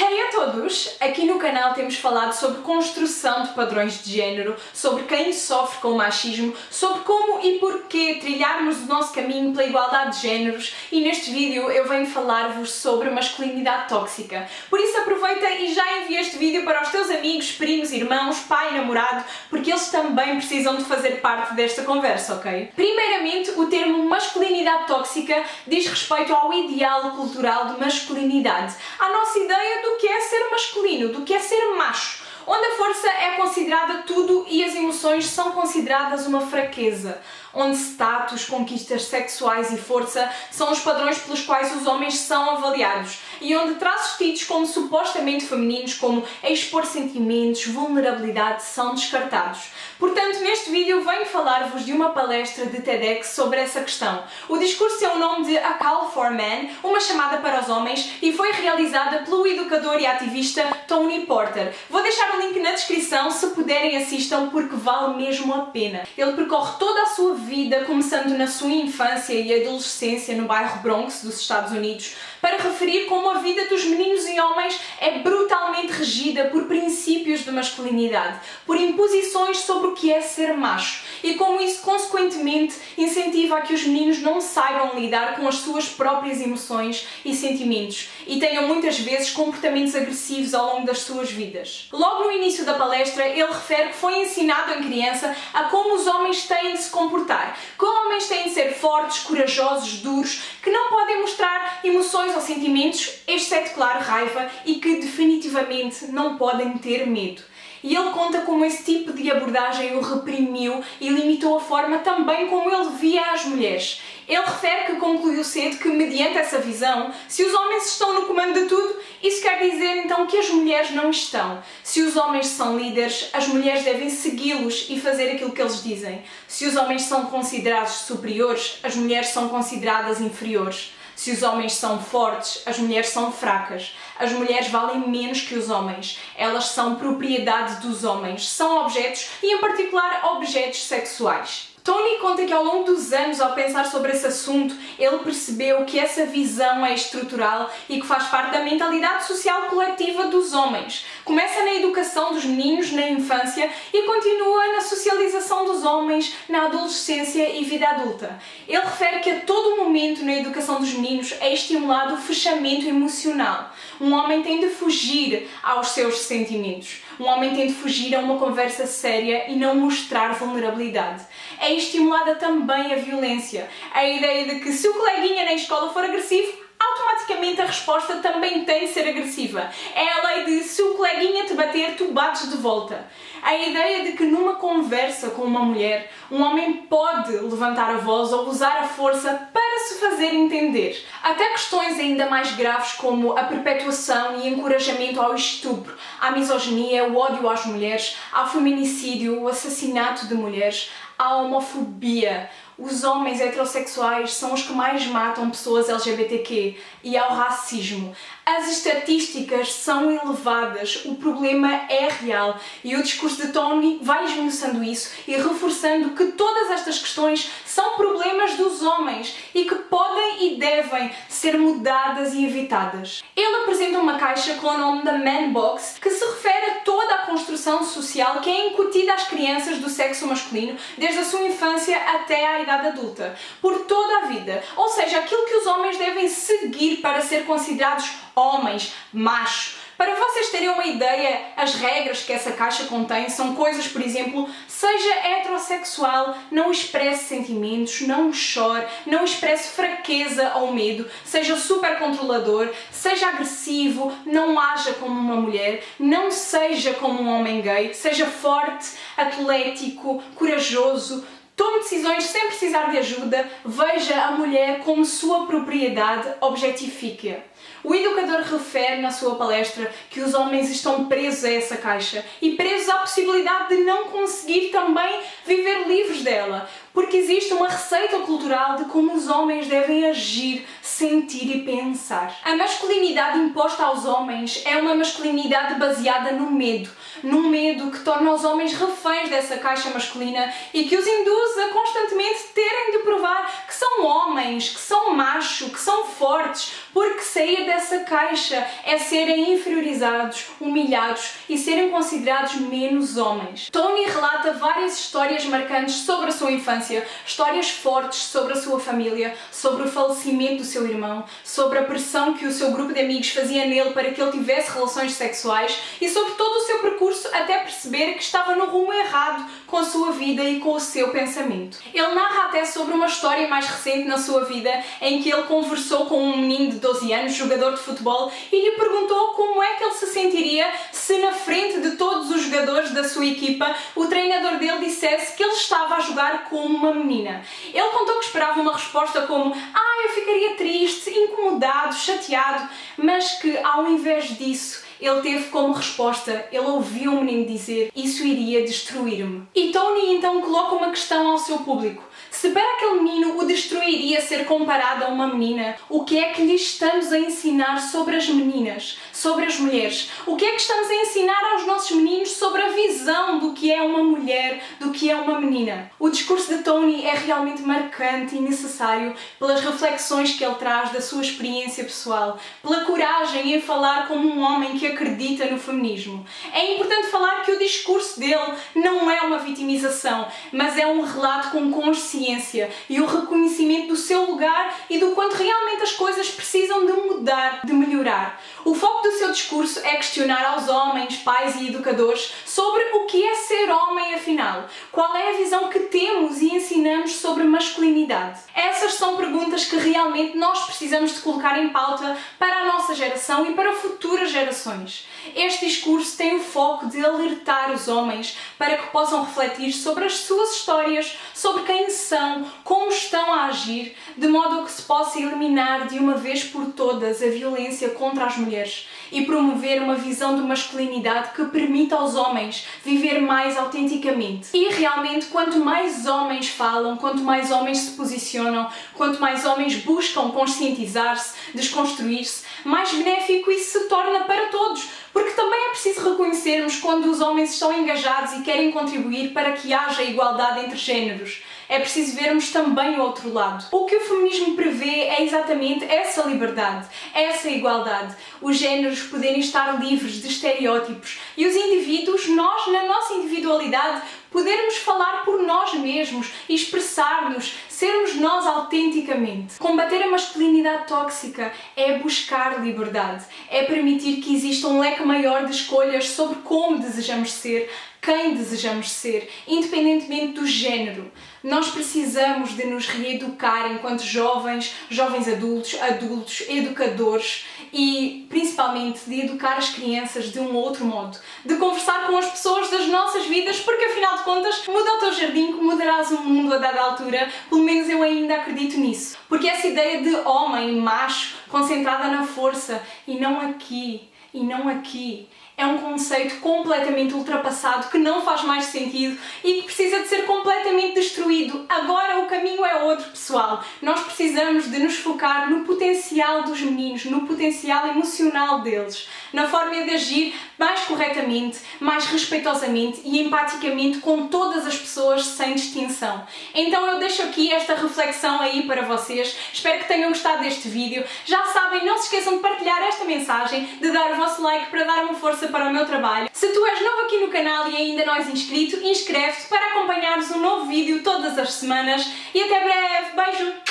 Hey a todos! Aqui no canal temos falado sobre construção de padrões de género, sobre quem sofre com o machismo, sobre como e porquê trilharmos o nosso caminho pela igualdade de géneros e neste vídeo eu venho falar-vos sobre masculinidade tóxica. Por isso aproveita e já envia este vídeo para os teus amigos, primos, irmãos, pai, namorado, porque eles também precisam de fazer parte desta conversa, ok? Primeiramente, o termo masculinidade tóxica diz respeito ao ideal cultural de masculinidade, à nossa ideia do que é ser masculino, do que é ser macho, onde a força é considerada tudo e as emoções são consideradas uma fraqueza, onde status, conquistas sexuais e força são os padrões pelos quais os homens são avaliados e onde traços tidos como supostamente femininos, como expor sentimentos, vulnerabilidade, são descartados. Portanto, neste vídeo venho falar-vos de uma palestra de TEDx sobre essa questão. O discurso tem o nome de A Call for Men, uma chamada para os homens, e foi realizada pelo educador e ativista Tony Porter. Vou deixar o link na descrição, se puderem assistam porque vale mesmo a pena. Ele percorre toda a sua vida, começando na sua infância e adolescência no bairro Bronx dos Estados Unidos, para referir como a vida dos meninos e homens é brutalmente regida por princípios de masculinidade, por imposições sobre o que é ser macho, e como isso consequentemente incentiva a que os meninos não saibam lidar com as suas próprias emoções e sentimentos e tenham muitas vezes comportamentos agressivos ao longo das suas vidas. Logo no início da palestra ele refere que foi ensinado em criança a como os homens têm de se comportar, que os homens têm de ser fortes, corajosos, duros, que não podem mostrar emoções ou sentimentos, exceto, claro, raiva, e que definitivamente não podem ter medo. E ele conta como esse tipo de abordagem o reprimiu e limitou a forma também como ele via as mulheres. Ele refere que concluiu cedo que, mediante essa visão, se os homens estão no comando de tudo, isso quer dizer então que as mulheres não estão. Se os homens são líderes, as mulheres devem segui-los e fazer aquilo que eles dizem. Se os homens são considerados superiores, as mulheres são consideradas inferiores. Se os homens são fortes, as mulheres são fracas. As mulheres valem menos que os homens. Elas são propriedade dos homens. São objetos e, em particular, objetos sexuais. Tony conta que ao longo dos anos, ao pensar sobre esse assunto, ele percebeu que essa visão é estrutural e que faz parte da mentalidade social coletiva dos homens. Começa na educação dos meninos na infância e continua na socialização dos homens na adolescência e vida adulta. Ele refere que a todo momento na educação dos meninos é estimulado o fechamento emocional. Um homem tem de fugir aos seus sentimentos. Um homem tem de fugir a uma conversa séria e não mostrar vulnerabilidade. É estimulada também a violência. A ideia de que se o coleguinha na escola for agressivo, automaticamente a resposta também tem de ser agressiva. É a lei de se o coleguinha te bater, tu bates de volta. A ideia de que numa conversa com uma mulher, um homem pode levantar a voz ou usar a força para se fazer entender. Até questões ainda mais graves como a perpetuação e encorajamento ao estupro, à misoginia, o ódio às mulheres, ao feminicídio, o assassinato de mulheres, à homofobia. Os homens heterossexuais são os que mais matam pessoas LGBTQ e ao racismo. As estatísticas são elevadas, o problema é real e o discurso de Tony vai esmiuçando isso e reforçando que todas estas questões são problemas dos homens e que podem e devem ser mudadas e evitadas. Ele apresenta uma caixa com o nome da Man Box que se refere a toda a construção social que é incutida às crianças do sexo masculino desde a sua infância até à idade adulta, por toda a vida, ou seja, aquilo que os homens devem seguir para ser considerados homens, machos. Para vocês terem uma ideia, as regras que essa caixa contém são coisas, por exemplo, seja heterossexual, não expresse sentimentos, não chore, não expresse fraqueza ou medo, seja super controlador, seja agressivo, não haja como uma mulher, não seja como um homem gay, seja forte, atlético, corajoso, tome decisões sem precisar de ajuda, veja a mulher como sua propriedade, objetifique-a. O educador refere na sua palestra que os homens estão presos a essa caixa e presos à possibilidade de não conseguir também viver livres dela. Porque existe uma receita cultural de como os homens devem agir, sentir e pensar. A masculinidade imposta aos homens é uma masculinidade baseada no medo. Num medo que torna os homens reféns dessa caixa masculina e que os induz a constantemente terem de provar que são homens, que são macho, que são fortes, porque sair dessa caixa é serem inferiorizados, humilhados e serem considerados menos homens. Tony relata várias histórias marcantes sobre a sua infância, histórias fortes sobre a sua família, sobre o falecimento do seu irmão, sobre a pressão que o seu grupo de amigos fazia nele para que ele tivesse relações sexuais e sobre todo o seu percurso até perceber que estava no rumo errado com a sua vida e com o seu pensamento. Ele narra até sobre uma história mais recente na sua vida em que ele conversou com um menino de 12 anos, jogador de futebol, e lhe perguntou como é que ele se sentiria se na frente de todos os jogadores da sua equipa o treinador dele dissesse que ele estava a jogar como uma menina. Ele contou que esperava uma resposta como eu ficaria triste, incomodado, chateado, mas que ao invés disso ele teve como resposta, ele ouviu o menino dizer: isso iria destruir-me. E Tony então coloca uma questão ao seu público. Se para aquele menino o destruiria ser comparado a uma menina, o que é que lhe estamos a ensinar sobre as meninas, sobre as mulheres? O que é que estamos a ensinar aos nossos meninos sobre a visão do que é uma mulher, do que é uma menina? O discurso de Tony é realmente marcante e necessário pelas reflexões que ele traz da sua experiência pessoal, pela coragem em falar como um homem que acredita no feminismo. É importante falar que o discurso dele não é uma vitimização, mas é um relato com consciência e o reconhecimento do seu lugar e do quanto realmente as coisas precisam de mudar, de melhorar. O foco do seu discurso é questionar aos homens, pais e educadores sobre o que é ser homem afinal. Qual é a visão que temos e ensinamos sobre masculinidade? Essas são perguntas que realmente nós precisamos de colocar em pauta para a nossa geração e para futuras gerações. Este discurso tem o foco de alertar os homens para que possam refletir sobre as suas histórias, sobre quem são, como estão a agir, de modo a que se possa eliminar de uma vez por todas a violência contra as mulheres e promover uma visão de masculinidade que permita aos homens viver mais autenticamente. E realmente, quanto mais homens falam, quanto mais homens se posicionam, quanto mais homens buscam conscientizar-se, desconstruir-se, mais benéfico isso se torna para todos. Porque também é preciso reconhecermos quando os homens estão engajados e querem contribuir para que haja igualdade entre géneros. É preciso vermos também o outro lado. O que o feminismo prevê é exatamente essa liberdade, essa igualdade. Os géneros poderem estar livres de estereótipos e os indivíduos, nós, na nossa individualidade, podermos falar por nós mesmos e expressar-nos, sermos nós autenticamente. Combater a masculinidade tóxica é buscar liberdade, é permitir que exista um leque maior de escolhas sobre como desejamos ser, quem desejamos ser, independentemente do género. Nós precisamos de nos reeducar enquanto jovens, jovens adultos, educadores e principalmente de educar as crianças de um outro modo, de conversar com as pessoas das nossas vidas, porque afinal de contas, muda o teu jardim que mudarás o mundo a dada altura, pelo menos eu ainda acredito nisso. Porque essa ideia de homem, macho, concentrada na força e não aqui, é um conceito completamente ultrapassado que não faz mais sentido e que precisa de ser completamente destruído. Agora o caminho é outro, pessoal. Nós precisamos de nos focar no potencial dos meninos, no potencial emocional deles, na forma de agir mais corretamente, mais respeitosamente e empaticamente com todas as pessoas sem distinção. Então eu deixo aqui esta reflexão aí para vocês. Espero que tenham gostado deste vídeo. Já sabem, não se esqueçam de partilhar esta mensagem, de dar o vosso like para dar uma força para o meu trabalho. Se tu és novo aqui no canal e ainda não és inscrito, inscreve-te para acompanhares um novo vídeo todas as semanas e até breve. Beijo!